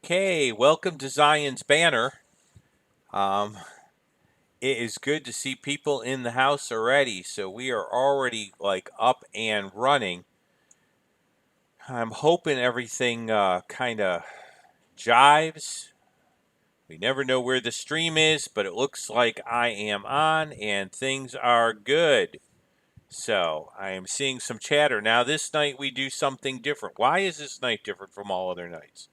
Okay, welcome to Zion's Banner. Um, it is good to see people in the house already, so we are already like up and running. I'm hoping everything kind of jives. We never know where the stream is, but it looks like I am on and things are good. So I am seeing some chatter. Now, this night we do something different. Why is this night different from all other nights?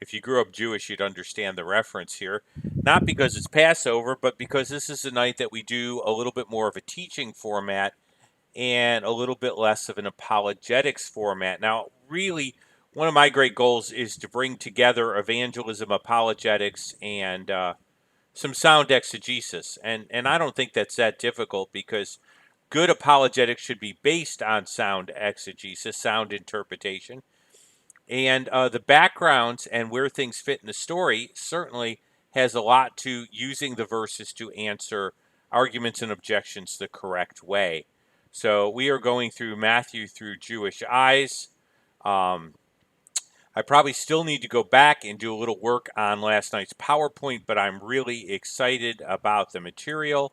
If you grew up Jewish, you'd understand the reference here. Not because it's Passover, but because this is a night that we do a little bit more of a teaching format and a little bit less of an apologetics format. Now, really, one of my great goals is to bring together evangelism, apologetics, and some sound exegesis. And I don't think that's that difficult because good apologetics should be based on sound exegesis, sound interpretation. And the backgrounds and where things fit in the story certainly has a lot to using the verses to answer arguments and objections the correct way. So we are going through Matthew through Jewish eyes. Um, I probably still need to go back and do a little work on last night's PowerPoint, but I'm really excited about the material.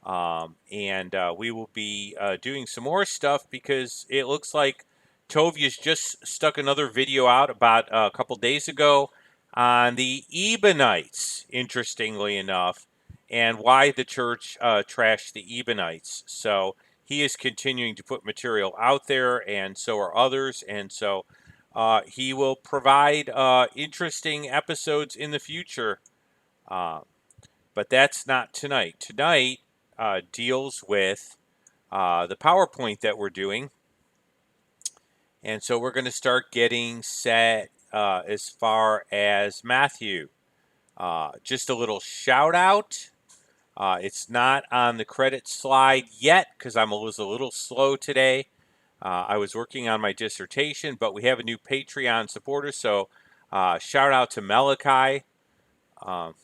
And we will be doing some more stuff because it looks like Tovia's just stuck another video out about a couple days ago on the Ebonites, interestingly enough, and why the church trashed the Ebonites. So he is continuing to put material out there, and so are others. And so he will provide interesting episodes in the future. Uh, but that's not tonight. Tonight deals with the PowerPoint that we're doing. And so we're going to start getting set as far as Matthew. Just a little shout out. It's not on the credit slide yet because I was a little slow today. I was working on my dissertation, but we have a new Patreon supporter. So shout out to Malachi. Um,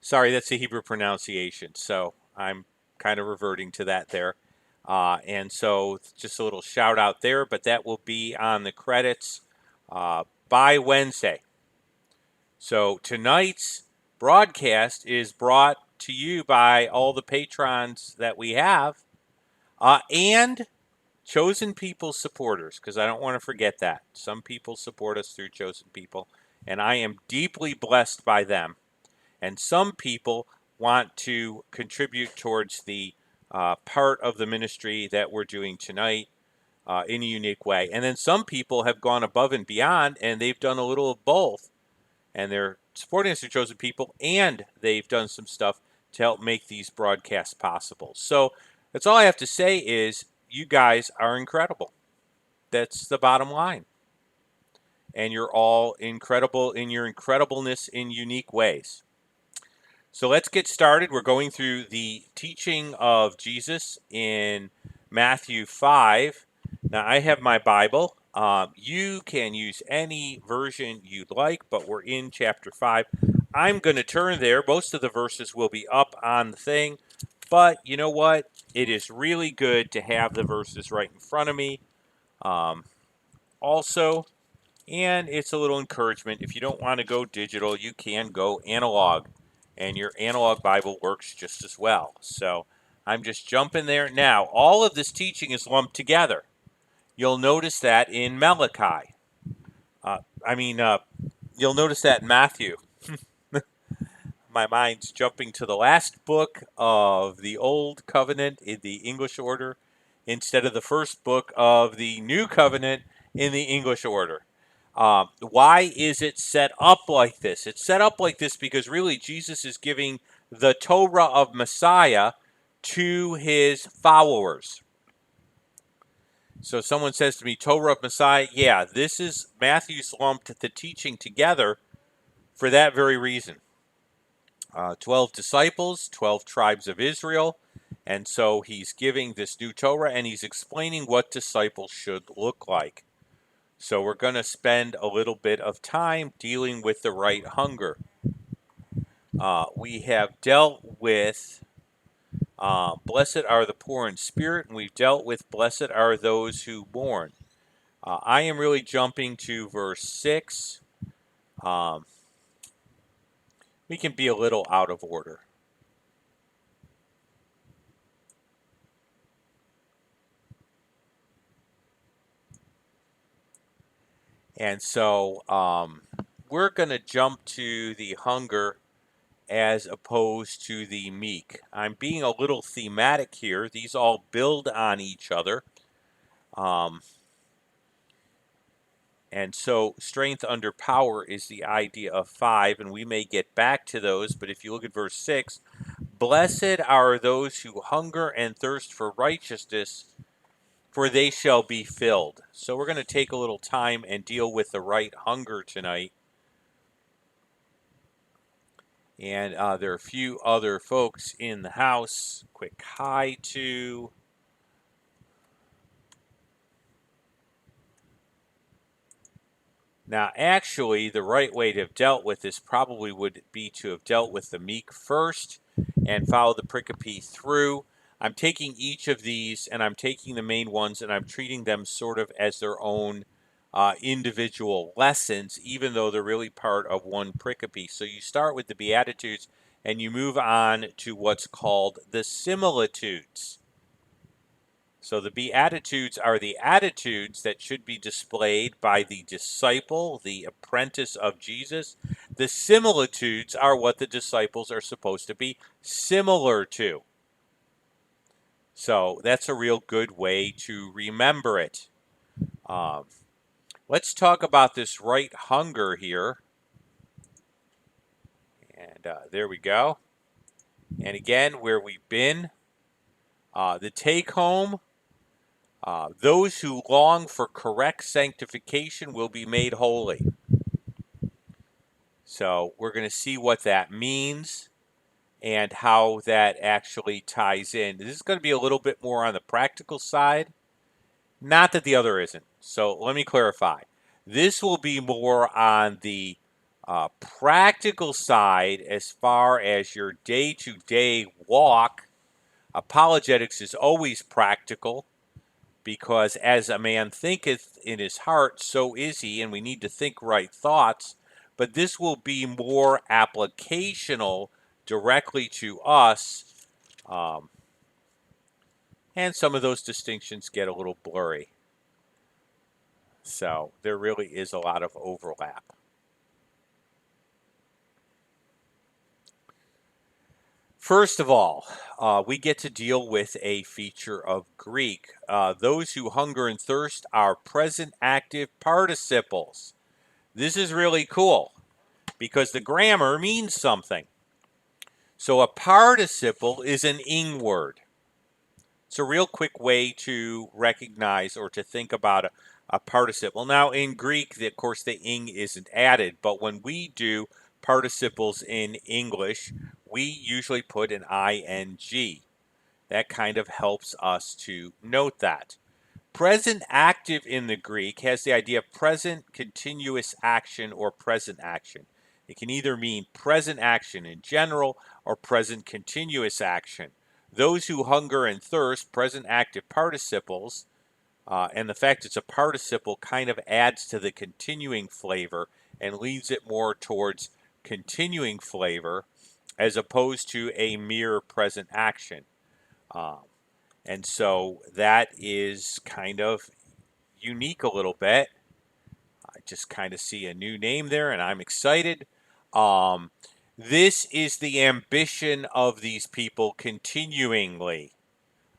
Sorry, that's the Hebrew pronunciation. So I'm kind of reverting to that there. And so just a little shout out there, but that will be on the credits by Wednesday. So tonight's broadcast is brought to you by all the patrons that we have and Chosen People supporters, because I don't want to forget that. Some people support us through Chosen People, and I am deeply blessed by them. And some people want to contribute towards the part of the ministry that we're doing tonight in a unique way. And then some people have gone above and beyond and they've done a little of both. And they're supporting us through Chosen People and they've done some stuff to help make these broadcasts possible. So that's all I have to say is you guys are incredible. That's the bottom line. And you're all incredible in your incredibleness in unique ways. So let's get started. We're going through the teaching of Jesus in Matthew 5. Now, I have my Bible. You can use any version you'd like, but we're in chapter 5. I'm going to turn there. Most of the verses will be up on the thing, but you know what? It is really good to have the verses right in front of me. Also, and it's a little encouragement. If you don't want to go digital, you can go analog, and your analog Bible works just as well. So I'm just jumping there. Now, all of this teaching is lumped together. You'll notice that in Malachi. Uh, I mean, uh, you'll notice that in Matthew. My mind's jumping to the last book of the Old Covenant in the English order instead of the first book of the New Covenant in the English order. Why is it set up like this? It's set up like this because really Jesus is giving the Torah of Messiah to his followers. So someone says to me, Torah of Messiah, yeah, this is Matthew's lumped the teaching together for that very reason. 12 disciples, 12 tribes of Israel. And so he's giving this new Torah and he's explaining what disciples should look like. So we're going to spend a little bit of time dealing with the right hunger. We have dealt with blessed are the poor in spirit, and we've dealt with blessed are those who mourn. I am really jumping to verse 6. um, we can be a little out of order. And so we're going to jump to the hunger as opposed to the meek. I'm being a little thematic here. These all build on each other. Um, and so strength under power is the idea of 5, and we may get back to those. But if you look at verse 6, blessed are those who hunger and thirst for righteousness, for they shall be filled. So we're going to take a little time and deal with the right hunger tonight. And there are a few other folks in the house. Quick hi to. Now, actually, the right way to have dealt with this probably would be to have dealt with the meek first and follow the pericope through. I'm taking each of these and I'm taking the main ones and I'm treating them sort of as their own individual lessons, even though they're really part of one pericope. So you start with the Beatitudes and you move on to what's called the similitudes. So the Beatitudes are the attitudes that should be displayed by the disciple, the apprentice of Jesus. The similitudes are what the disciples are supposed to be similar to. So that's a real good way to remember it. Let's talk about this right hunger here. And there we go. And again, where we've been, the take home. Those who long for correct sanctification will be made holy. So we're going to see what that means and how that actually ties in. This is going to be a little bit more on the practical side. Not that the other isn't. So let me clarify. This will be more on the practical side as far as your day-to-day walk. Apologetics is always practical, because as a man thinketh in his heart, so is he, and we need to think right thoughts. But this will be more applicational directly to us, and some of those distinctions get a little blurry. So there really is a lot of overlap. First of all, we get to deal with a feature of Greek. Those who hunger and thirst are present active participles. This is really cool because the grammar means something. So a participle is an ing word. It's a real quick way to recognize or to think about a participle. Now, in Greek, of course, the ing isn't added, but when we do participles in English, we usually put an ing. That kind of helps us to note that. Present active in the Greek has the idea of present continuous action or present action. It can either mean present action in general or present continuous action. Those who hunger and thirst, present active participles, and the fact it's a participle kind of adds to the continuing flavor and leads it more towards continuing flavor as opposed to a mere present action. And so that is kind of unique a little bit. I just kind of see a new name there and I'm excited. This is the ambition of these people continuingly,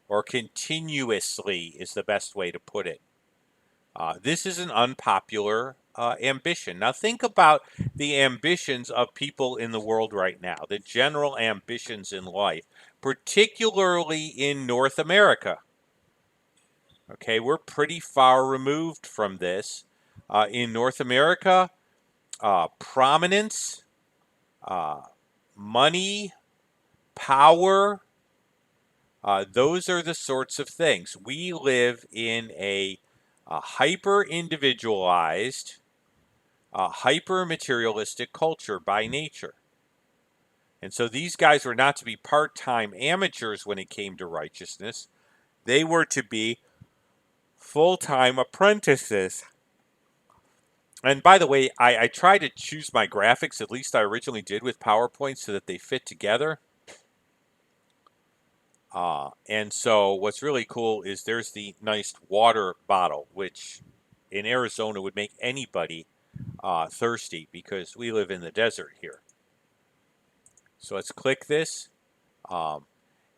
or continuously is the best way to put it. This is an unpopular ambition. Now think about the ambitions of people in the world right now, the general ambitions in life, particularly in North America. Okay, we're pretty far removed from this. In North America, prominence, money, power, those are the sorts of things. We live in a hyper individualized, hyper materialistic culture by nature. And so these guys were not to be part time amateurs when it came to righteousness, they were to be full time apprentices. And by the way, I try to choose my graphics, at least I originally did with PowerPoint, so that they fit together. And so what's really cool is there's the nice water bottle, which in Arizona would make anybody thirsty because we live in the desert here. So let's click this. Um,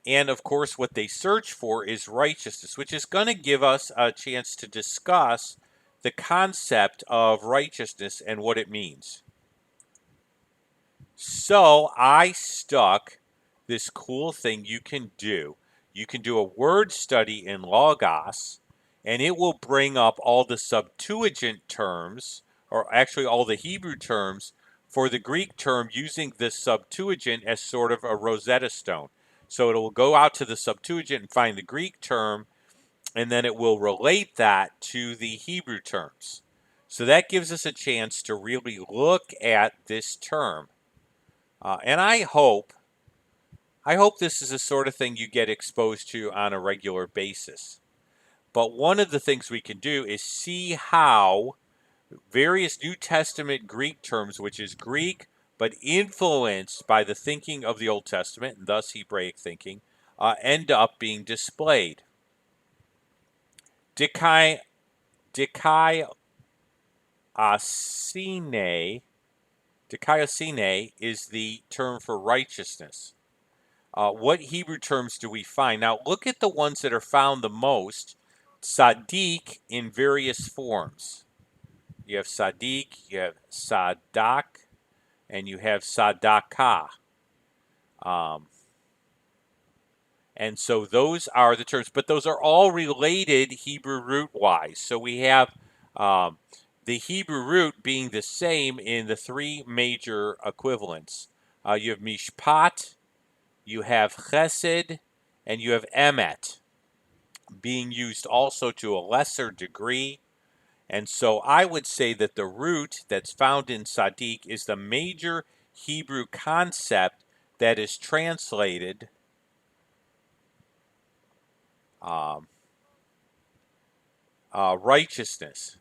and of course, what they search for is righteousness, which is going to give us a chance to discuss the concept of righteousness and what it means. So I stuck this cool thing you can do. You can do a word study in Logos, and it will bring up all the Septuagint terms, or actually all the Hebrew terms, for the Greek term using the Septuagint as sort of a Rosetta Stone. So it will go out to the Septuagint and find the Greek term, and then it will relate that to the Hebrew terms. So that gives us a chance to really look at this term. And I hope this is the sort of thing you get exposed to on a regular basis. But one of the things we can do is see how various New Testament Greek terms, which is Greek but influenced by the thinking of the Old Testament, and thus Hebraic thinking, end up being displayed. Dikaiosine is the term for righteousness. What Hebrew terms do we find? Now, look at the ones that are found the most. Sadiq in various forms. You have Sadiq, you have Sadak, and you have Sadaka. And so those are the terms, but those are all related Hebrew root wise. So we have the Hebrew root being the same in the three major equivalents. You have Mishpat, you have Chesed, and you have Emet, being used also to a lesser degree. And so I would say that the root that's found in Sadiq is the major Hebrew concept that is translated righteousness.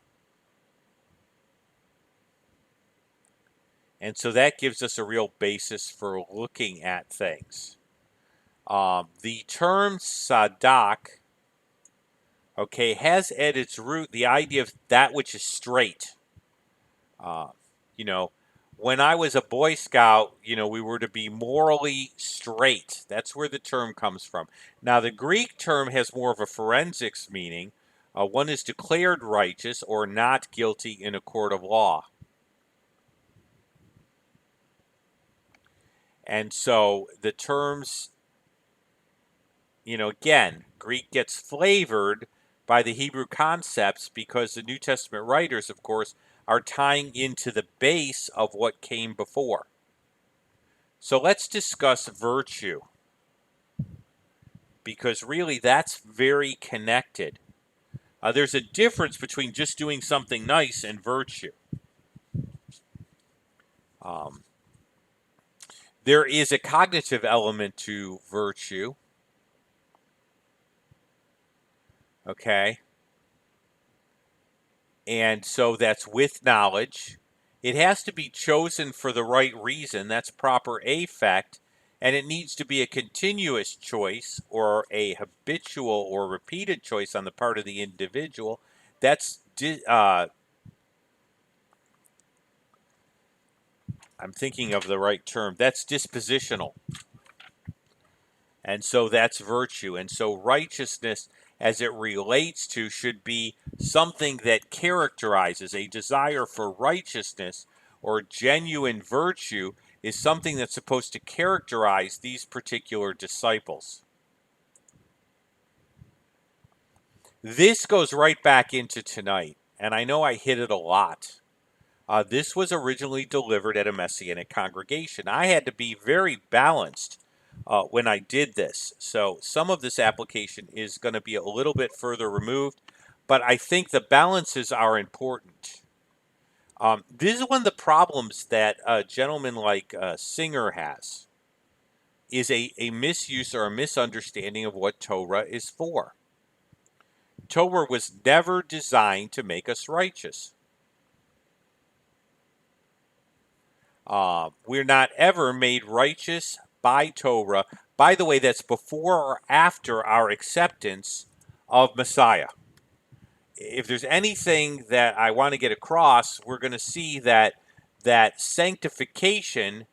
And so that gives us a real basis for looking at things. The term Sadak, okay, has at its root the idea of that which is straight. You know, when I was a Boy Scout, we were to be morally straight. That's where the term comes from. Now, the Greek term has more of a forensics meaning. One is declared righteous or not guilty in a court of law. And so the terms, again, Greek gets flavored by the Hebrew concepts because the New Testament writers, of course, are tying into the base of what came before. So let's discuss virtue, because really that's very connected. There's a difference between just doing something nice and virtue. There is a cognitive element to virtue. Okay. And so that's with knowledge. It has to be chosen for the right reason. That's proper affect. And it needs to be a continuous choice or a habitual or repeated choice on the part of the individual. That's, I'm thinking of the right term. That's dispositional. And so that's virtue. And so righteousness, as it relates to, should be something that characterizes a desire for righteousness, or genuine virtue is something that's supposed to characterize these particular disciples. This goes right back into tonight, and I know I hit it a lot. This was originally delivered at a Messianic congregation. I had to be very balanced when I did this. So some of this application is going to be a little bit further removed, but I think the balances are important. This is one of the problems that a gentleman like Singer has, is a misuse or a misunderstanding of what Torah is for. Torah was never designed to make us righteous. We're not ever made righteous by Torah. By the way, that's before or after our acceptance of Messiah. If there's anything that I want to get across, we're going to see that sanctification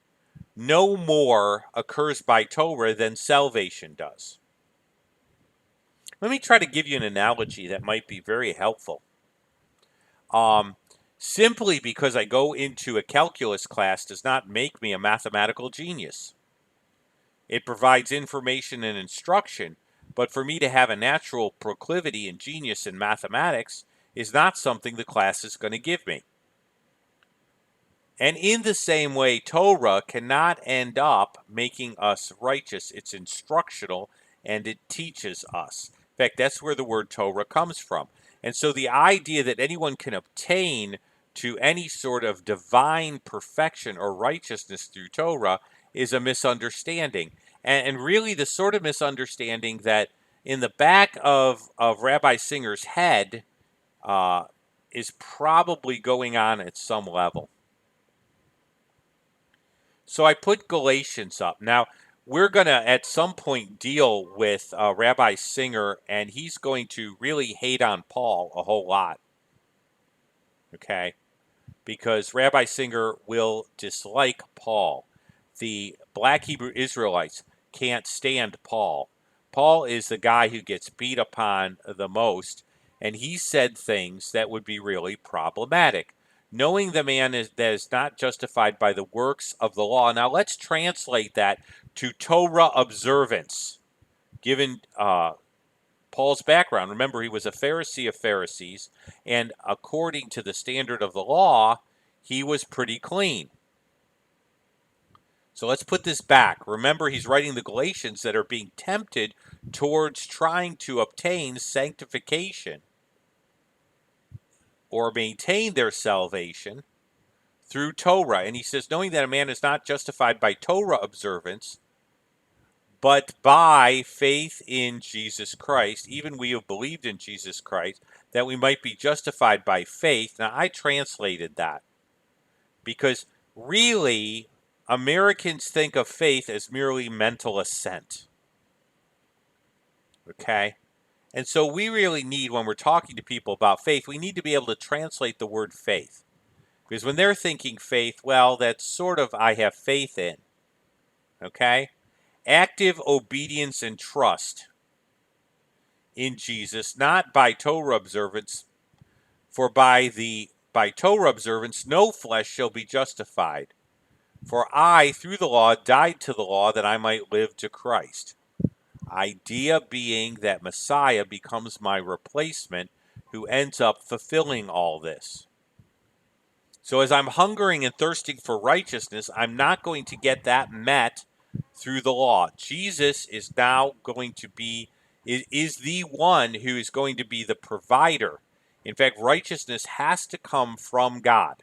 no more occurs by Torah than salvation does. Let me try to give you an analogy that might be very helpful. Simply because I go into a calculus class does not make me a mathematical genius. It provides information and instruction, but for me to have a natural proclivity and genius in mathematics is not something the class is going to give me. And in the same way, Torah cannot end up making us righteous. It's instructional and it teaches us. In fact, that's where the word Torah comes from. And so the idea that anyone can obtain to any sort of divine perfection or righteousness through Torah is a misunderstanding. And really the sort of misunderstanding that in the back of Rabbi Singer's head is probably going on at some level. So I put Galatians up. Now, we're going to at some point deal with Rabbi Singer, and he's going to really hate on Paul a whole lot. Okay? Because Rabbi Singer will dislike Paul. The black Hebrew Israelites can't stand Paul. Paul is the guy who gets beat upon the most, and he said things that would be really problematic. Knowing the man that is not justified by the works of the law. Now let's translate that to Torah observance, given Paul's background. Remember, he was a Pharisee of Pharisees, and according to the standard of the law, he was pretty clean. So let's put this back. Remember, he's writing the Galatians that are being tempted towards trying to obtain sanctification or maintain their salvation through Torah. And he says, knowing that a man is not justified by Torah observance, but by faith in Jesus Christ, even we who believed in Jesus Christ, that we might be justified by faith. Now, I translated that because really, Americans think of faith as merely mental assent. Okay? And so we really need, when we're talking to people about faith, we need to be able to translate the word faith. Because when they're thinking faith, well, that's sort of I have faith in. Okay? Active obedience and trust in Jesus, not by Torah observance, for by Torah observance no flesh shall be justified. For I, through the law, died to the law that I might live to Christ. Idea being that Messiah becomes my replacement who ends up fulfilling all this. So as I'm hungering and thirsting for righteousness, I'm not going to get that met through the law. Jesus is now going to be, is the one who is going to be the provider. In fact, righteousness has to come from God.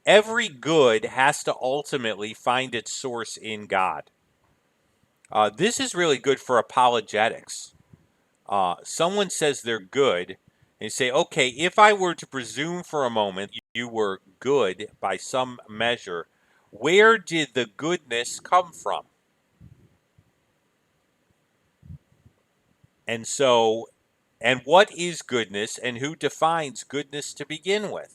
Every good has to ultimately find its source in God. This is really good for apologetics. Someone says they're good, and you say, okay, if I were to presume for a moment you were good by some measure, where did the goodness come from? And so, and what is goodness, and who defines goodness to begin with?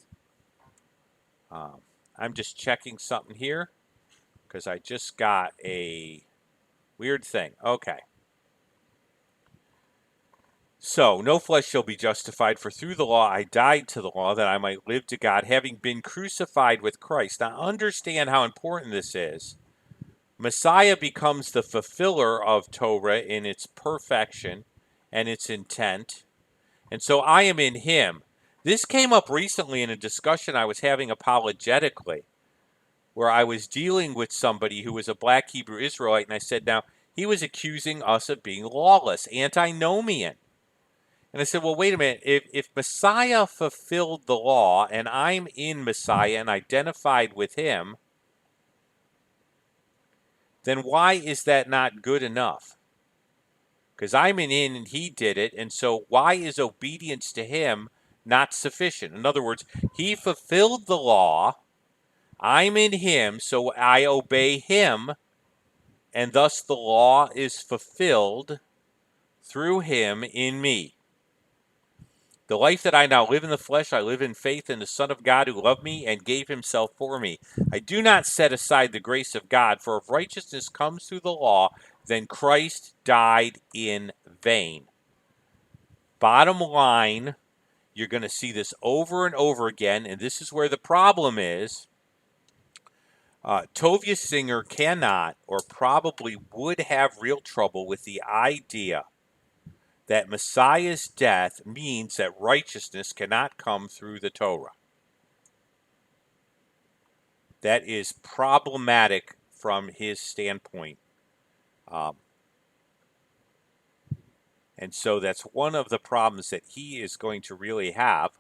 I'm just checking something here because I just got a weird thing. Okay. So, no flesh shall be justified, for through the law I died to the law that I might live to God, having been crucified with Christ. Now, understand how important this is. Messiah becomes the fulfiller of Torah in its perfection and its intent. And so I am in him. This came up recently in a discussion I was having apologetically, where I was dealing with somebody who was a black Hebrew Israelite, and I said, now, he was accusing us of being lawless, antinomian. And I said, well, wait a minute. If Messiah fulfilled the law and I'm in Messiah and identified with him, then why is that not good enough? Because I'm in and he did it. And so why is obedience to him not sufficient? In other words, he fulfilled the law. I'm in him, so I obey him, and thus the law is fulfilled through him in me. The life that I now live in the flesh, I live in faith in the Son of God who loved me and gave himself for me. I do not set aside the grace of God, for if righteousness comes through the law, then Christ died in vain. Bottom line, you're going to see this over and over again, and this is where the problem is. Tovia Singer cannot or probably would have real trouble with the idea that Messiah's death means that righteousness cannot come through the Torah. That is problematic from his standpoint. And so that's one of the problems that he is going to really have,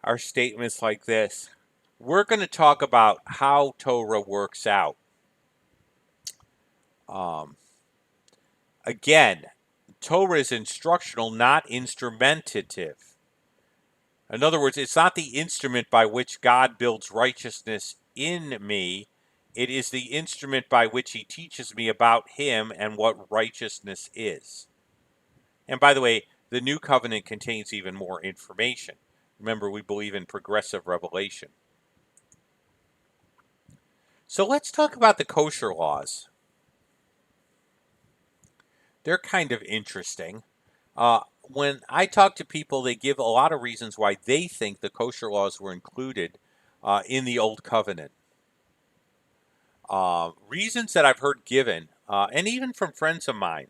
are statements like this. We're going to talk about how Torah works out. Again, Torah is instructional, not instrumentative. In other words, it's not the instrument by which God builds righteousness in me. It is the instrument by which he teaches me about him and what righteousness is. And by the way, the new covenant contains even more information. Remember, we believe in progressive revelation. So let's talk about the kosher laws. They're kind of interesting. When I talk to people, they give a lot of reasons why they think the kosher laws were included in the Old Covenant. Reasons that I've heard given, and even from friends of mine,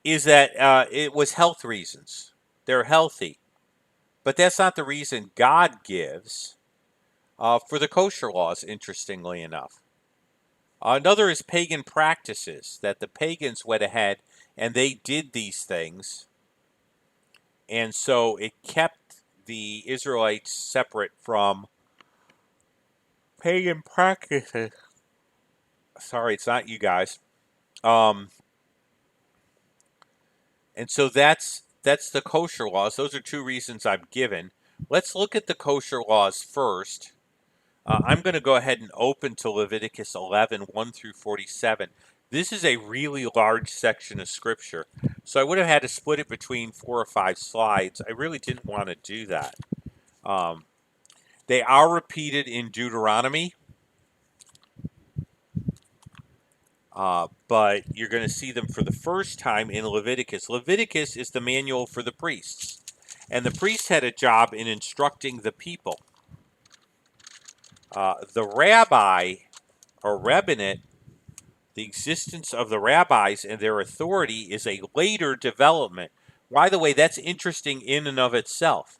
is that it was health reasons. They're healthy. But that's not the reason God gives for the kosher laws, interestingly enough. Another is pagan practices, that the pagans went ahead and they did these things. And so it kept the Israelites separate from pagan practices. Sorry, it's not you guys. And so that's the kosher laws. Those are two reasons I've given. Let's look at the kosher laws first. I'm going to go ahead and open to Leviticus 11, 1 through 47. This is a really large section of scripture, so I would have had to split it between 4 or 5 slides. I really didn't want to do that. They are repeated in Deuteronomy, but you're going to see them for the first time in Leviticus. Leviticus is the manual for the priests, and the priests had a job in instructing the people. The rabbi or rabbinate, the existence of the rabbis and their authority is a later development. By the way, that's interesting in and of itself,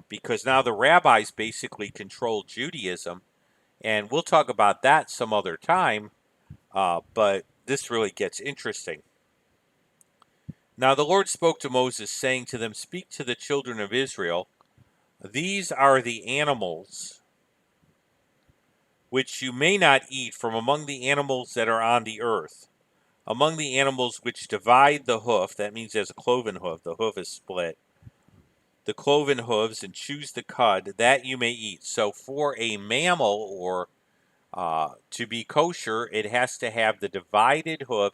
because now the rabbis basically control Judaism, and we'll talk about that some other time, but this really gets interesting. Now the Lord spoke to Moses, saying to them, "Speak to the children of Israel. These are the animals which you may not eat from among the animals that are on the earth. Among the animals which divide the hoof," that means there's a cloven hoof, the hoof is split, "the cloven hooves, and chews the cud, that you may eat." So for a mammal or to be kosher, it has to have the divided hoof,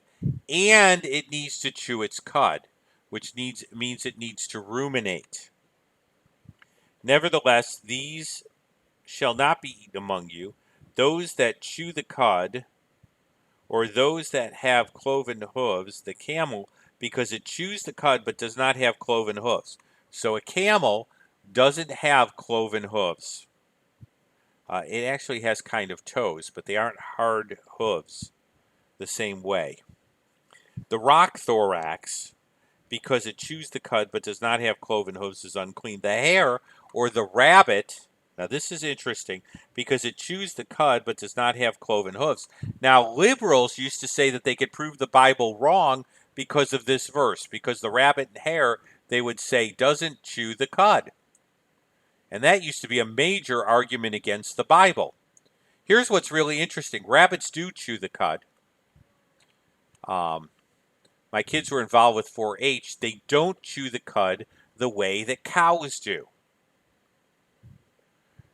and it needs to chew its cud, which means it needs to ruminate. "Nevertheless, these shall not be eaten among you. Those that chew the cud, or those that have cloven hooves, the camel, because it chews the cud but does not have cloven hooves." So a camel doesn't have cloven hooves. It actually has kind of toes, but they aren't hard hooves the same way. The rock thorax, because it chews the cud but does not have cloven hooves, is unclean. The hare or the rabbit, now this is interesting, because it chews the cud but does not have cloven hooves. Now liberals used to say that they could prove the Bible wrong because of this verse, because the rabbit and hare, they would say, doesn't chew the cud. And that used to be a major argument against the Bible. Here's what's really interesting. Rabbits do chew the cud. My kids were involved with 4-H. They don't chew the cud the way that cows do.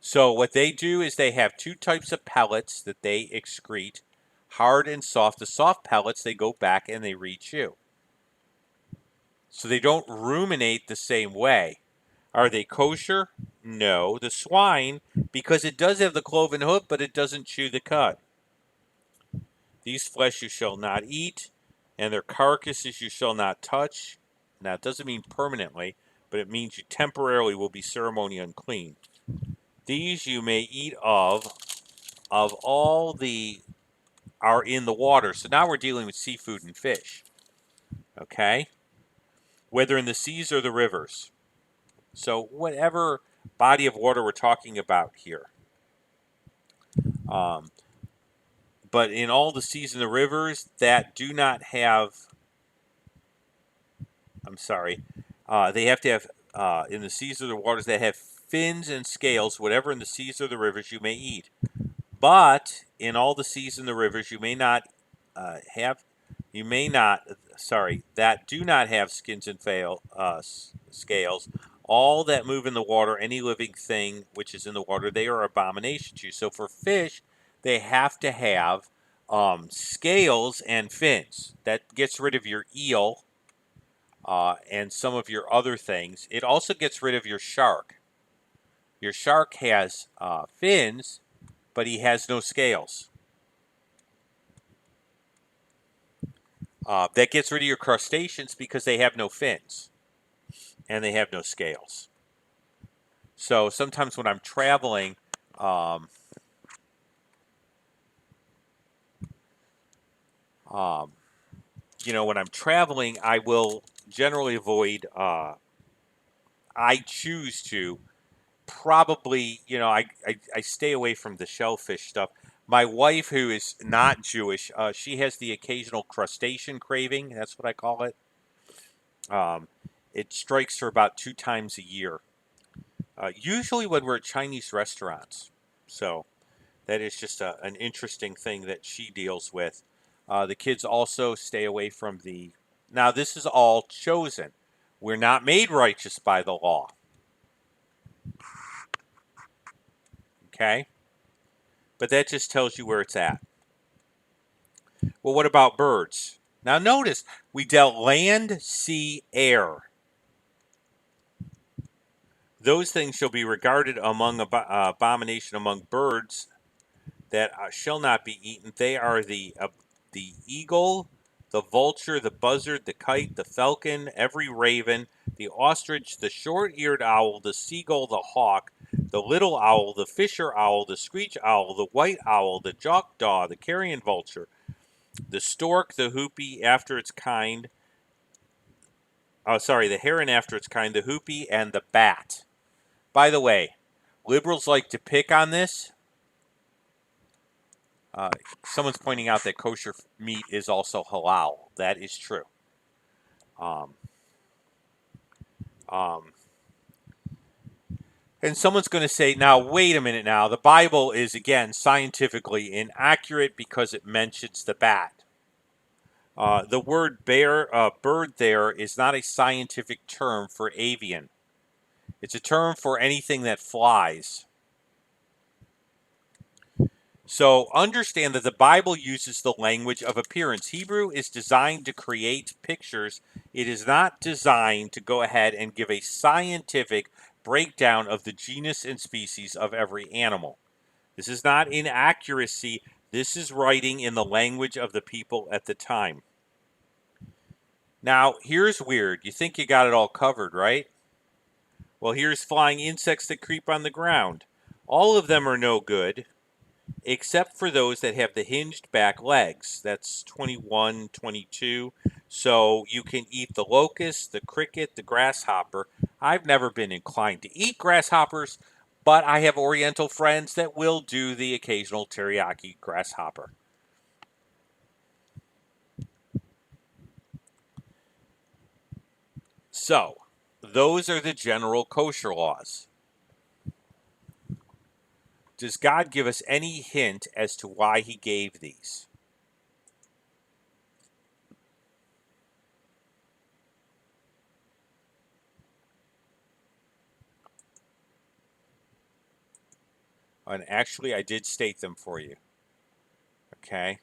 So what they do is they have two types of pellets that they excrete, hard and soft. The soft pellets, they go back and they rechew. So they don't ruminate the same way. Are they kosher? No. The swine, because it does have the cloven hoof, but it doesn't chew the cud. These flesh you shall not eat, and their carcasses you shall not touch. Now, it doesn't mean permanently, but it means you temporarily will be ceremony unclean. These you may eat of all the are in the water. So now we're dealing with seafood and fish. Okay? Whether in the seas or the rivers. So whatever body of water we're talking about here. Um, but in all the seas and the rivers that do not have, I'm sorry, they have to have, in the seas or the waters that have fins and scales, whatever in the seas or the rivers you may eat. But in all the seas and the rivers you may not have, you may not, sorry, that do not have skins and scales. All that move in the water, any living thing which is in the water, they are abomination to you. So for fish, they have to have scales and fins. That gets rid of your eel and some of your other things. It also gets rid of your shark. Your shark has fins, but he has no scales. That gets rid of your crustaceans because they have no fins and they have no scales. So sometimes when I'm traveling, um, um, when I'm traveling, I will generally avoid. I choose to probably, I stay away from the shellfish stuff. My wife, who is not Jewish, she has the occasional crustacean craving. That's what I call it. Um, it strikes her about 2 times a year, usually when we're at Chinese restaurants. So that is just an interesting thing that she deals with. The kids also stay away from the. Now, this is all chosen. We're not made righteous by the law. Okay? But that just tells you where it's at. Well, what about birds? Now, notice we dealt land, sea, air. Those things shall be regarded among abomination among birds that shall not be eaten. They are the eagle, the vulture, the buzzard, the kite, the falcon, every raven, the ostrich, the short-eared owl, the seagull, the hawk, the little owl, the fisher owl, the screech owl, the white owl, the jackdaw, the carrion vulture, the stork, the hoopie after its kind. Oh, sorry, the heron after its kind, the hoopie, and the bat. By the way, liberals like to pick on this. Uh, Someone's pointing out that kosher meat is also halal. That is true. Um, um, and someone's going to say, now, wait a minute now. The Bible is, again, scientifically inaccurate because it mentions the bat. The word bird there is not a scientific term for avian. It's a term for anything that flies. So understand that the Bible uses the language of appearance. Hebrew is designed to create pictures. It is not designed to go ahead and give a scientific breakdown of the genus and species of every animal. This is not inaccuracy. This is writing in the language of the people at the time. Now, here's weird. You think you got it all covered, right? Well, here's flying insects that creep on the ground. All of them are no good, except for those that have the hinged back legs. That's 21, 22. So you can eat the locust, the cricket, the grasshopper. I've never been inclined to eat grasshoppers, but I have Oriental friends that will do the occasional teriyaki grasshopper. So, those are the general kosher laws. Does God give us any hint as to why he gave these? And actually, I did state them for you. Okay.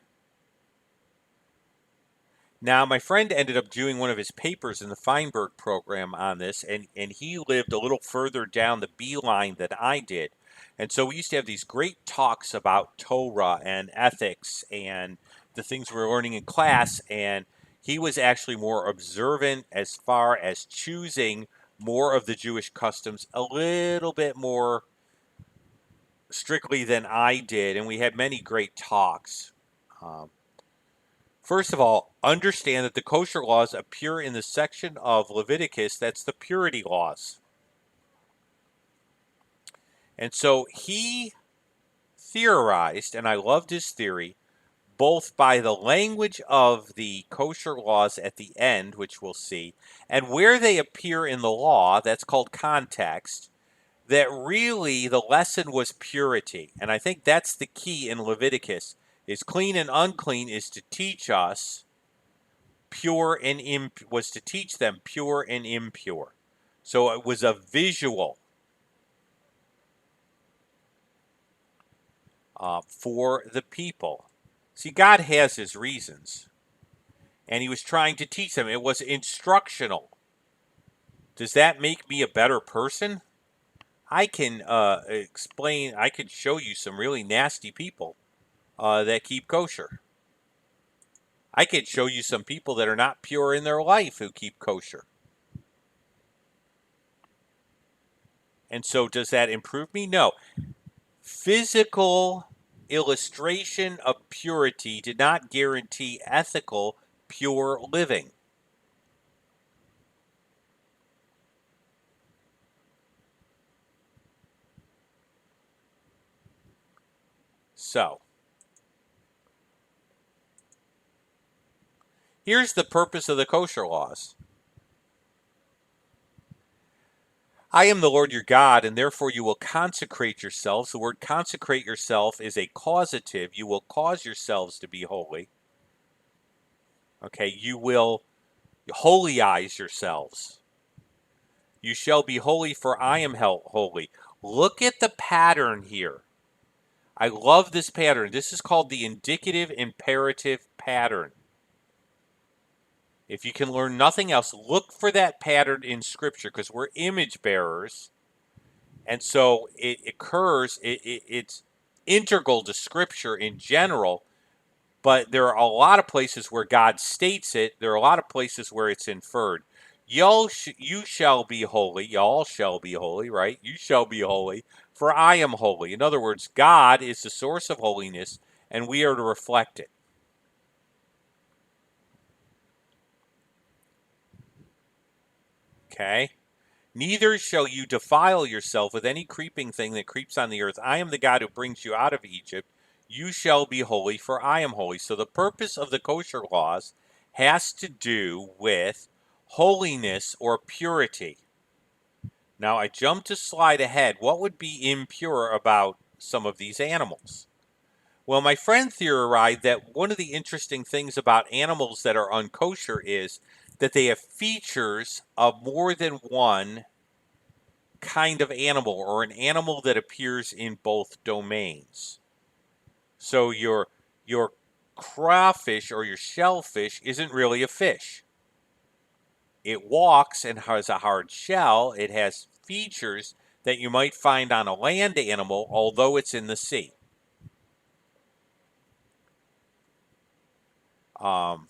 Now, my friend ended up doing one of his papers in the Feinberg program on this, and he lived a little further down the B line than I did. And so we used to have these great talks about Torah and ethics and the things we were learning in class. And he was actually more observant as far as choosing more of the Jewish customs a little bit more strictly than I did. And we had many great talks. Um, First of all, understand that the kosher laws appear in the section of Leviticus that's the purity laws. And so he theorized, and I loved his theory, both by the language of the kosher laws at the end, which we'll see, and where they appear in the law, that's called context, that really the lesson was purity. And I think that's the key in Leviticus, is clean and unclean is to teach us pure and was to teach them pure and impure. So it was a visual for the people. See, God has his reasons, and he was trying to teach them. It was instructional. Does that make me a better person? I can explain, I could show you some really nasty people that keep kosher. I could show you some people that are not pure in their life who keep kosher. And so, does that improve me? No. Physical illustration of purity did not guarantee ethical, pure living. So, here's the purpose of the kosher laws. I am the Lord your God, and therefore you will consecrate yourselves. The word consecrate yourself is a causative. You will cause yourselves to be holy. Okay, you will holyize yourselves. You shall be holy, for I am holy. Look at the pattern here. I love this pattern. This is called the indicative imperative pattern. If you can learn nothing else, look for that pattern in Scripture because we're image bearers. And so it occurs, it's integral to Scripture in general, but there are a lot of places where God states it. There are a lot of places where it's inferred. You shall be holy. Y'all shall be holy, right? You shall be holy, for I am holy. In other words, God is the source of holiness, and we are to reflect it. Okay? Neither shall you defile yourself with any creeping thing that creeps on the earth. I am the God who brings you out of Egypt. You shall be holy, for I am holy. So the purpose of the kosher laws has to do with holiness or purity. Now I jumped a slide ahead. What would be impure about some of these animals? Well, my friend theorized that one of the interesting things about animals that are unkosher is that they have features of more than one kind of animal or an animal that appears in both domains. So your crawfish or your shellfish isn't really a fish. It walks and has a hard shell. It has features that you might find on a land animal, although it's in the sea. Um,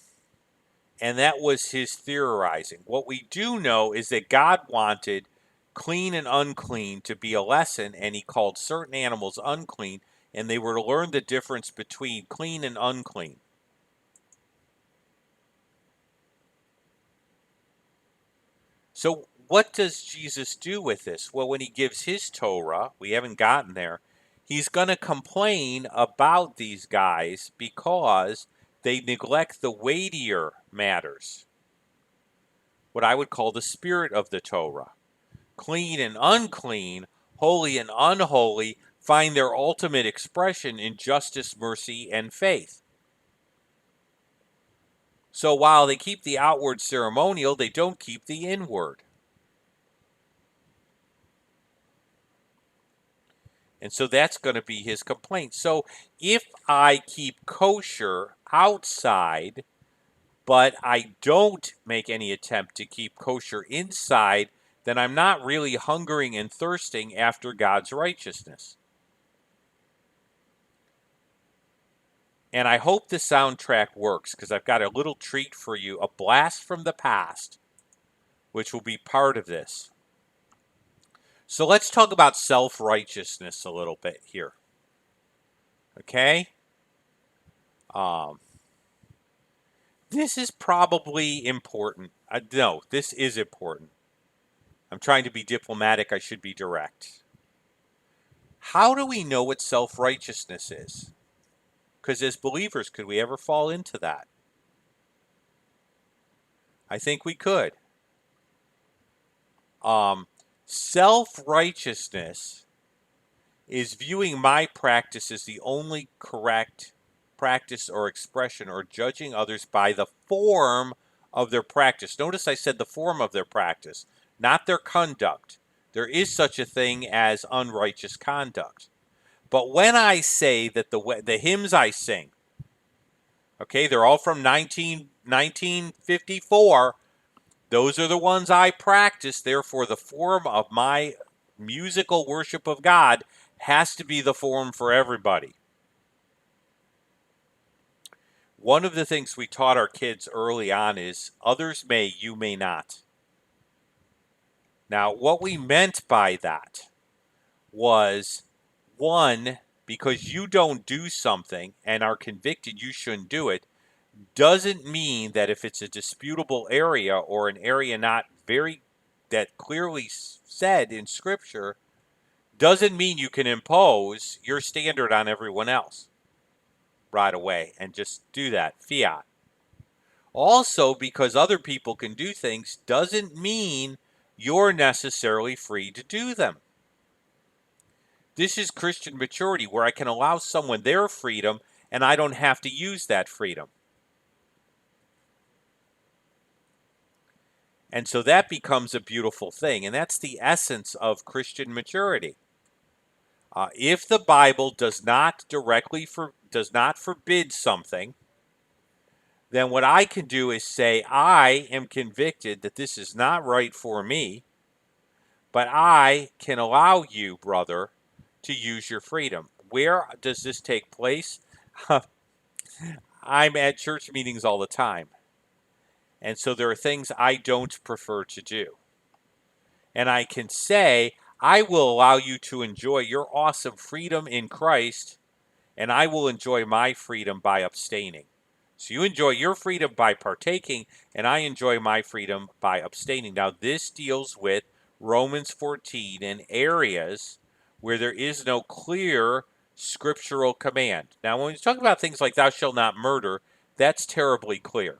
and that was his theorizing. What we do know is that God wanted clean and unclean to be a lesson, and he called certain animals unclean, and they were to learn the difference between clean and unclean. So, what does Jesus do with this? Well, when he gives his Torah, we haven't gotten there, he's going to complain about these guys because they neglect the weightier matters, what I would call the spirit of the Torah. Clean and unclean, holy and unholy, find their ultimate expression in justice, mercy, and faith. So while they keep the outward ceremonial, they don't keep the inward. And so that's going to be his complaint. So if I keep kosher outside, but I don't make any attempt to keep kosher inside, then I'm not really hungering and thirsting after God's righteousness. And I hope the soundtrack works, because I've got a little treat for you, a blast from the past, which will be part of this. So let's talk about self-righteousness a little bit here. Okay? This is probably important. No, this is important. I'm trying to be diplomatic. I should be direct. How do we know what self-righteousness is? Because as believers, could we ever fall into that? I think we could. Self-righteousness is viewing my practice as the only correct practice or expression, or judging others by the form of their practice. Notice I said the form of their practice, not their conduct. There is such a thing as unrighteous conduct. But when I say that the hymns I sing, okay, they're all from 1954, those are the ones I practice. Therefore, the form of my musical worship of God has to be the form for everybody. One of the things we taught our kids early on is others may, you may not. Now, what we meant by that was, one, because you don't do something and are convicted you shouldn't do it, doesn't mean that if it's a disputable area or an area not very, that clearly said in Scripture, doesn't mean you can impose your standard on everyone else right away and just do that, fiat. Also, because other people can do things doesn't mean you're necessarily free to do them. This is Christian maturity, where I can allow someone their freedom and I don't have to use that freedom. And so that becomes a beautiful thing. And that's the essence of Christian maturity. If the Bible does not forbid something, then what I can do is say, I am convicted that this is not right for me, but I can allow you, brother, to use your freedom. Where does this take place? I'm at church meetings all the time. And so there are things I don't prefer to do. And I can say, I will allow you to enjoy your awesome freedom in Christ, and I will enjoy my freedom by abstaining. So you enjoy your freedom by partaking, and I enjoy my freedom by abstaining. Now, this deals with Romans 14 and areas where there is no clear scriptural command. Now, when we talk about things like thou shalt not murder, that's terribly clear.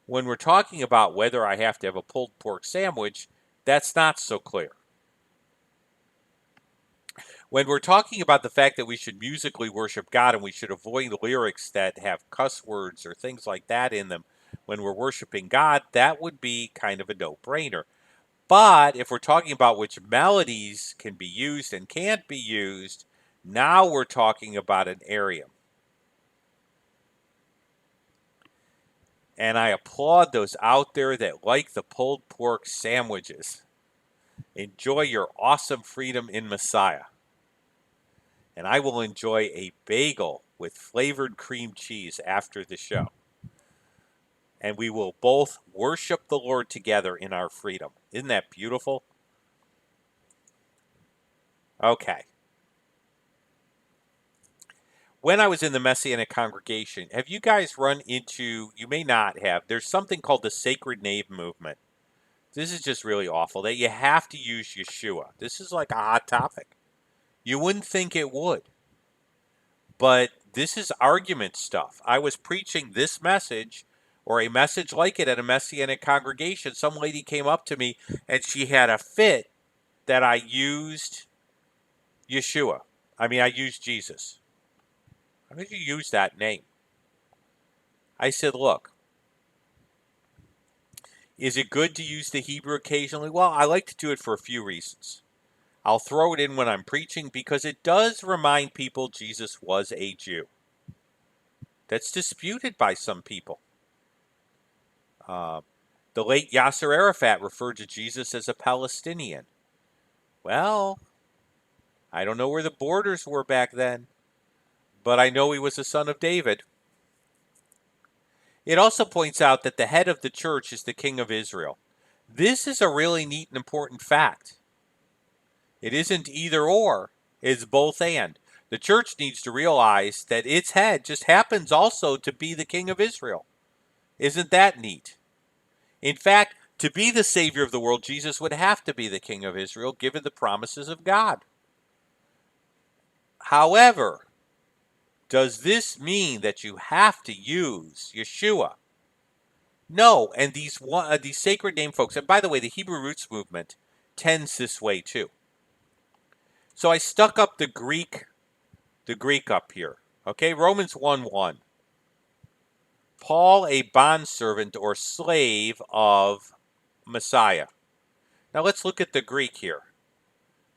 When we're talking about whether I have to have a pulled pork sandwich, that's not so clear. When we're talking about the fact that we should musically worship God and we should avoid lyrics that have cuss words or things like that in them when we're worshiping God, that would be kind of a no-brainer. But if we're talking about which melodies can be used and can't be used, now we're talking about an area. And I applaud those out there that like the pulled pork sandwiches. Enjoy your awesome freedom in Messiah. And I will enjoy a bagel with flavored cream cheese after the show. And we will both worship the Lord together in our freedom. Isn't that beautiful? Okay. When I was in the Messianic congregation, have you guys run into, you may not have, there's something called the Sacred Name Movement. This is just really awful, that you have to use Yeshua. This is like a hot topic. You wouldn't think it would. But this is argument stuff. I was preaching this message or a message like it at a Messianic congregation. Some lady came up to me and she had a fit that I used Yeshua. I used Jesus. How did you use that name? I said, look, is it good to use the Hebrew occasionally? Well, I like to do it for a few reasons. I'll throw it in when I'm preaching because it does remind people Jesus was a Jew. That's disputed by some people. The late Yasser Arafat referred to Jesus as a Palestinian. Well, I don't know where the borders were back then, but I know he was a son of David. It also points out that the head of the church is the king of Israel. This is a really neat and important fact. It isn't either or, it's both and. The church needs to realize that its head just happens also to be the king of Israel. Isn't that neat? In fact, to be the Savior of the world, Jesus would have to be the king of Israel, given the promises of God. However, does this mean that you have to use Yeshua? No, and these sacred name folks, and by the way, the Hebrew Roots movement tends this way too. So I stuck up the Greek up here. Okay, Romans 1:1. Paul, a bondservant or slave of Messiah. Now let's look at the Greek here.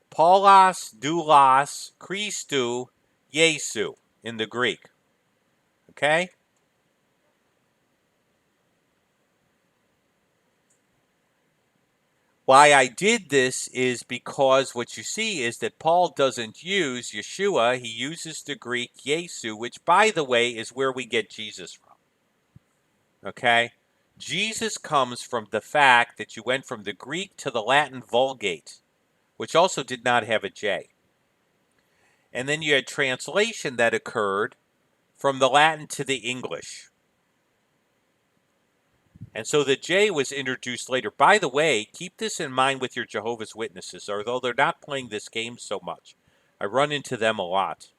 Paulos, doulos, Christou, Jesu in the Greek. Okay? Why I did this is because what you see is that Paul doesn't use Yeshua, he uses the Greek Jesu, which by the way is where we get Jesus from. Okay? Jesus comes from the fact that you went from the Greek to the Latin Vulgate, which also did not have a J. And then you had translation that occurred from the Latin to the English. And so the J was introduced later. By the way, keep this in mind with your Jehovah's Witnesses, although they're not playing this game so much. I run into them a lot.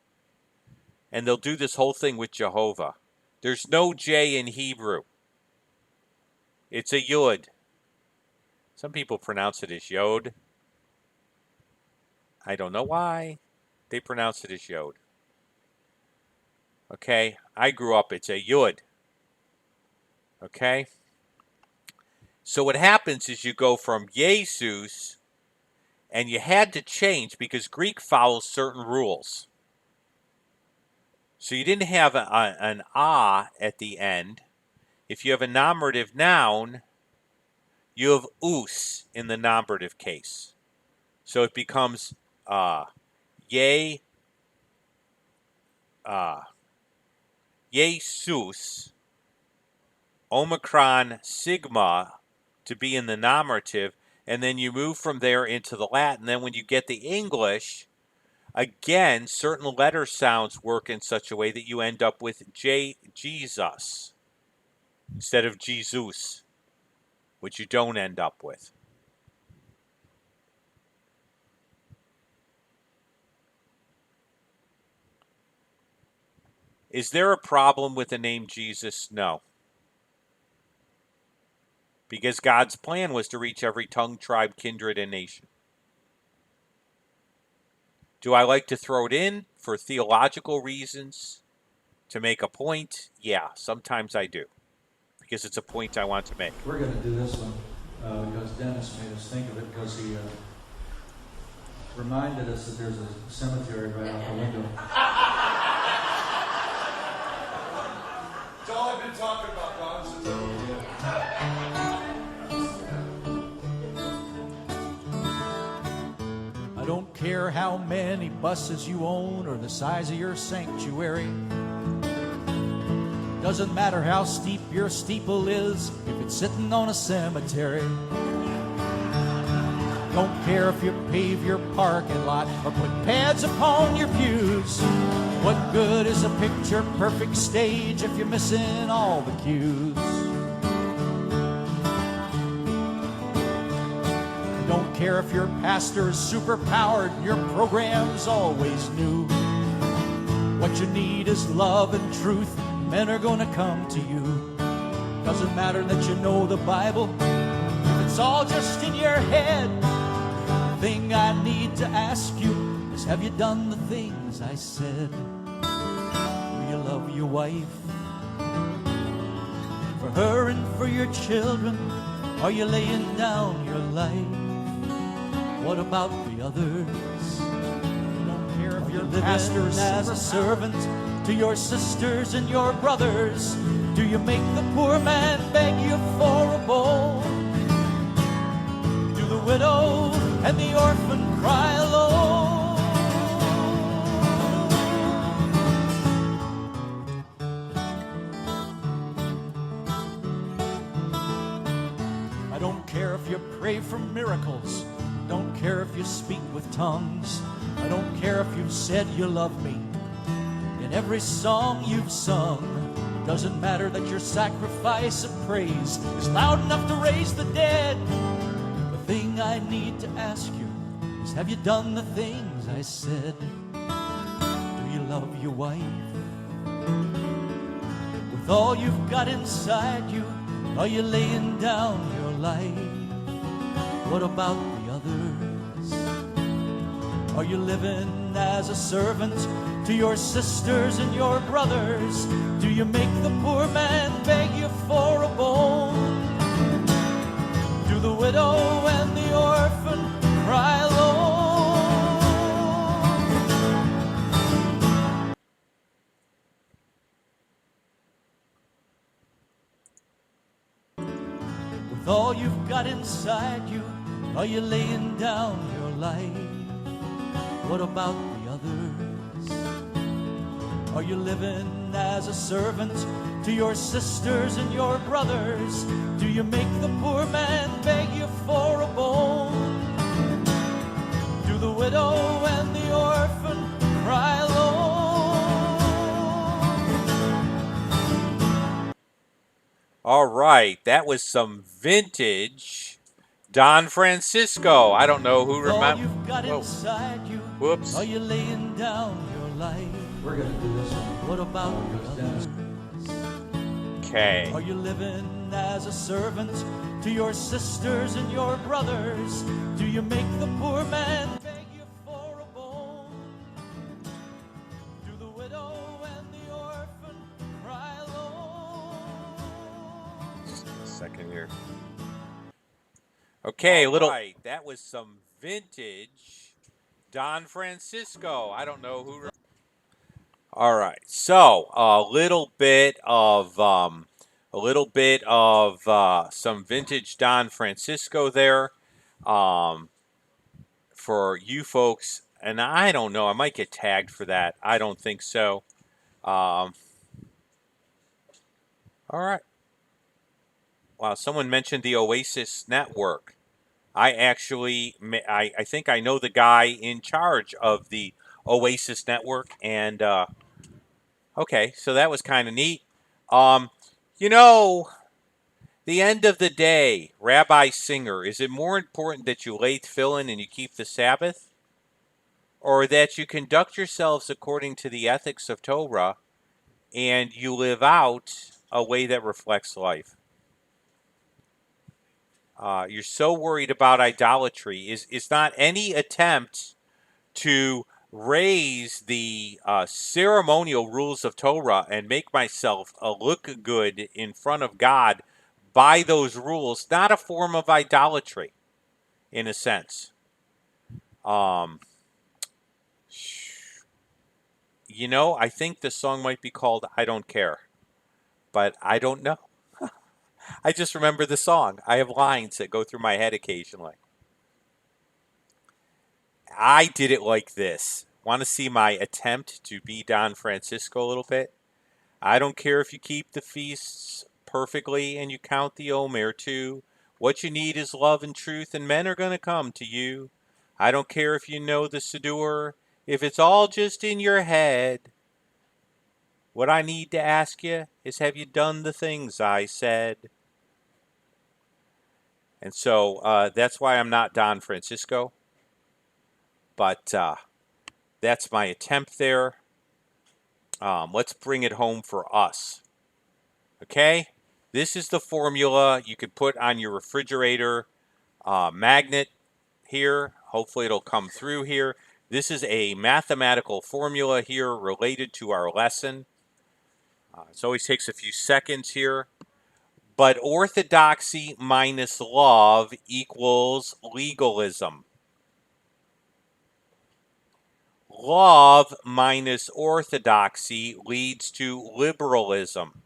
And they'll do this whole thing with Jehovah. There's no J in Hebrew. It's a Yud. Some people pronounce it as Yod. I don't know why. They pronounce it as Yod. Okay? I grew up, it's a Yud. Okay? So what happens is you go from Jesus, and you had to change because Greek follows certain rules. So you didn't have an a at the end. If you have a nominative noun, you have us in the nominative case. So it becomes Jesus, Omicron, Sigma, to be in the nominative, and then you move from there into the Latin. Then when you get the English, again, certain letter sounds work in such a way that you end up with Jesus instead of Jesus, which you don't end up with. Is there a problem with the name Jesus? No. Because God's plan was to reach every tongue, tribe, kindred, and nation. Do I like to throw it in for theological reasons to make a point? Yeah, sometimes I do. Because it's a point I want to make. We're going to do this one because Dennis made us think of it because he reminded us that there's a cemetery right out the window. It's all I've been talking about, Don, since I don't care how many buses you own or the size of your sanctuary. Doesn't matter how steep your steeple is if it's sitting on a cemetery. Don't care if you pave your parking lot or put pads upon your pews. What good is a picture-perfect stage if you're missing all the cues? Don't care if your pastor's superpowered and your program's always new. What you need is love and truth. Men are gonna come to you. Doesn't matter that you know the Bible, if it's all just in your head. The thing I need to ask you is, have you done the things I said? Do you love your wife? For her and for your children, are you laying down your life? What about the others? Don't care if your pastor's as a servant to your sisters and your brothers. Do you make the poor man beg you for a bowl? Do the widow and the orphan cry alone? I don't care if you pray for miracles. Don't care if you speak with tongues. I don't care if you've said you love me in every song you've sung. It doesn't matter that your sacrifice of praise is loud enough to raise the dead. The thing I need to ask you is, have you done the things I said? Do you love your wife with all you've got inside you? Are you laying down your life? What about the others? Are you living as a servant to your sisters and your brothers? Do you make the poor man beg you for a bone? Do the widow and the orphan cry alone? With all you've got inside you, are you laying down your life? What about the others? Are you living as a servant to your sisters and your brothers? Do you make the poor man beg you for a bone? Do the widow and the orphan cry alone? All right, that was some vintage Don Francisco. I don't know who remembers. Whoops. Are you laying down your life? We're going to do this one. What about Because the Dennis others? Okay. Are you living as a servant to your sisters and your brothers? Do you make the poor man beg you for a bone? Do the widow and the orphan cry alone? Just a second here. Okay, Right, that was some vintage Don Francisco. I don't know who. All right, so a little bit of some vintage Don Francisco there, for you folks. And I don't know, I might get tagged for that. I don't think so. All right. Wow, someone mentioned the Oasis Network. I think I know the guy in charge of the Oasis Network, and okay, so that was kind of neat. Um, you know, the end of the day, Rabbi Singer, is it more important that you lay tefillin and you keep the Sabbath, or that you conduct yourselves according to the ethics of Torah and you live out a way that reflects life? You're so worried about idolatry. Is not any attempt to raise the ceremonial rules of Torah and make myself look good in front of God by those rules not a form of idolatry, in a sense? Um, I think the song might be called "I Don't Care," but I don't know. I just remember the song. I have lines that go through my head occasionally. I did it like this. Want to see my attempt to be Don Francisco a little bit? I don't care if you keep the feasts perfectly and you count the Omer too. What you need is love and truth, and men are going to come to you. I don't care if you know the Siddur, if it's all just in your head. What I need to ask you is, have you done the things I said? And so that's why I'm not Don Francisco. But that's my attempt there. Let's bring it home for us. Okay? This is the formula you could put on your refrigerator magnet here. Hopefully it'll come through here. This is a mathematical formula here related to our lesson. It always takes a few seconds here. But orthodoxy minus love equals legalism. love minus orthodoxy leads to liberalism.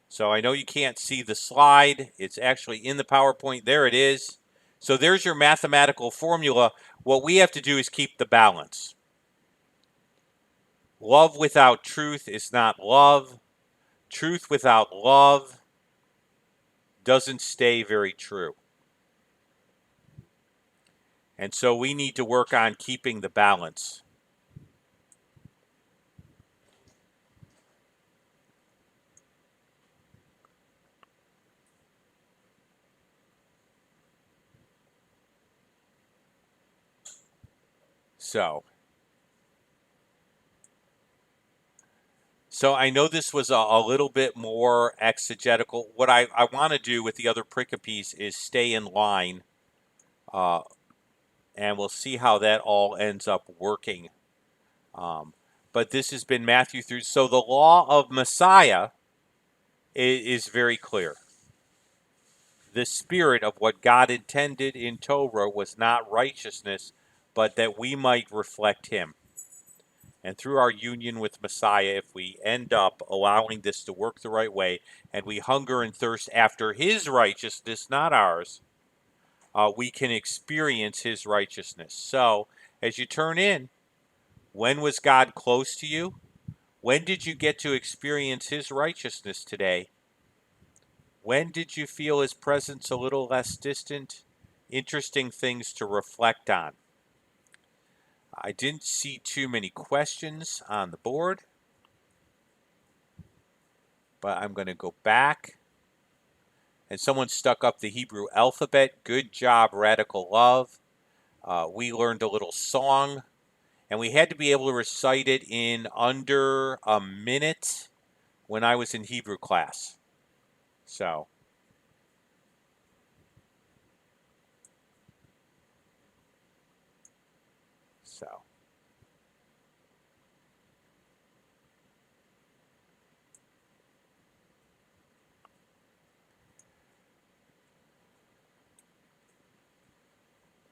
So I know you can't see the slide. It's actually in the PowerPoint. There it is. So there's your mathematical formula. What we have to do is keep the balance. Love without truth is not love. Truth without love doesn't stay very true. And so we need to work on keeping the balance. So I know this was a little bit more exegetical. What I want to do with the other pericopes is stay in line, and we'll see how that all ends up working. But this has been Matthew through. So the law of Messiah is very clear. The spirit of what God intended in Torah was not righteousness, but that we might reflect Him. And through our union with Messiah, if we end up allowing this to work the right way, and we hunger and thirst after His righteousness, not ours, we can experience His righteousness. So, as you turn in, when was God close to you? When did you get to experience His righteousness today? When did you feel His presence a little less distant? Interesting things to reflect on. I didn't see too many questions on the board, but I'm going to go back. And someone stuck up the Hebrew alphabet. Good job, Radical Love. We learned a little song, and we had to be able to recite it in under a minute when I was in Hebrew class. So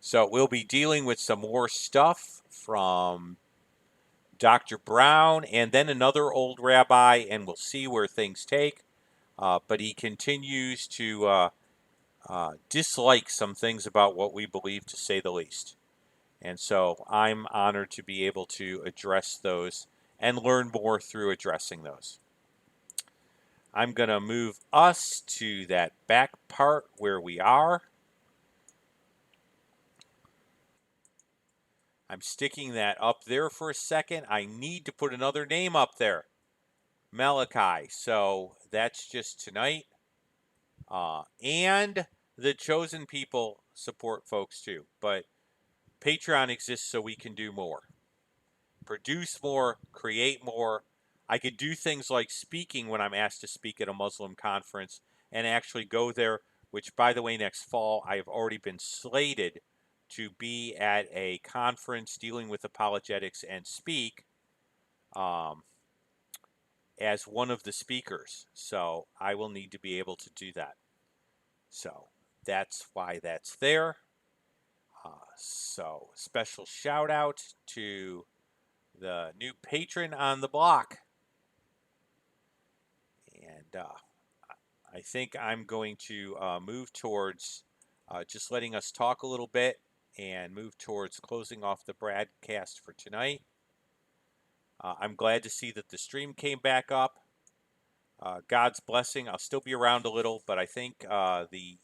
So we'll be dealing with some more stuff from Dr. Brown and then another old rabbi, and we'll see where things take. But he continues to dislike some things about what we believe, to say the least. And so I'm honored to be able to address those and learn more through addressing those. I'm going to move us to that back part where we are. I'm sticking that up there for a second. I need to put another name up there. Malachi. So that's just tonight. And the chosen people support folks too. But Patreon exists so we can do more. Produce more, create more. I could do things like speaking when I'm asked to speak at a Muslim conference and actually go there, which, by the way, next fall, I have already been slated to be at a conference dealing with apologetics and speak as one of the speakers. So I will need to be able to do that. So that's why that's there. So special shout out to the new patron on the block. And I think I'm going to move towards just letting us talk a little bit and move towards closing off the broadcast for tonight. I'm glad to see that the stream came back up. God's blessing. I'll still be around a little, but I think the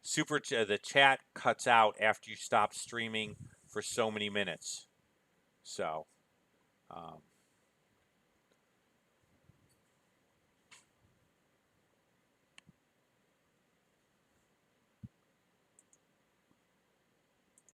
the chat cuts out after you stop streaming for so many minutes. So